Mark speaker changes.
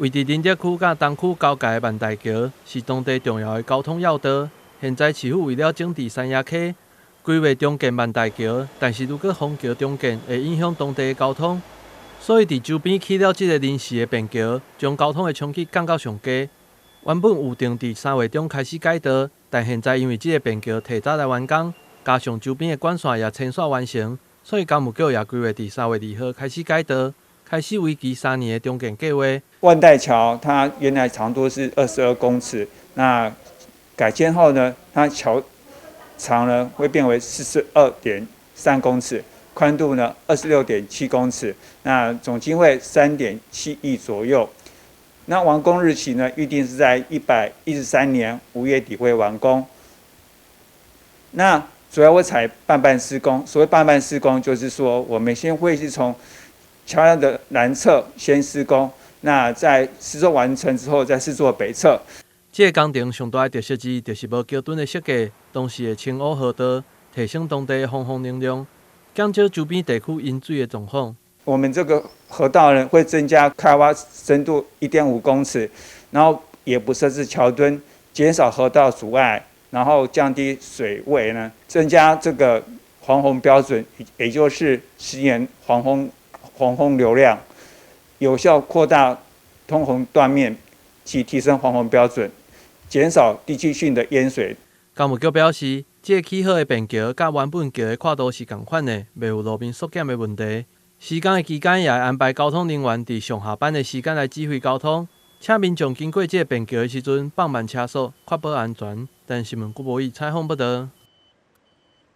Speaker 1: 位伫林德区甲东区交界的万大桥是当地重要的交通要道。现在市府为了整治山野溪，规划重建万大桥，但是如果封桥重建，会影响当地的交通，所以伫周边起了这个临时的便桥，将交通的冲击降到上低。原本预定伫3月中开始改道，但现在因为这个便桥提早来完工，加上周边的管线也清扫完成，所以工务局也规划伫3月2号开始改道，开始为期3年的重建计划。
Speaker 2: 万代桥它原来长度是22公尺，那改建后呢，它桥长呢会变为42.3公尺，宽度呢26.7公尺，那总经费3.7亿左右。那完工日期呢，预定是在113年5月底会完工。那主要会采半施工，所谓半施工，就是说我们先会是从桥梁的南侧先施工，那在施作完成之后再施作北侧。
Speaker 1: 这个工程上大的特色之一，就是无标准的设计，同时会清污河道，提升当地的防洪能量，减少周边地区饮水的状况。
Speaker 2: 我们这个河道呢，会增加开挖深度1.5公尺，然后也不设置桥墩，减少河道阻碍，然后降低水位呢，增加这个防洪标准，也就是10年防洪流量，有效扩大通洪断面及提升防洪标准，减少地区性的淹水。
Speaker 1: 工务局表示，这个起好的便桥甲原本桥的跨度是同款的，袂有路面缩减的问题。施工的期间，也会安排交通人员伫上下班的时间来指挥交通，请民众经过这个便桥的时阵放慢车速，确保安全。但新闻郭博义采访报道。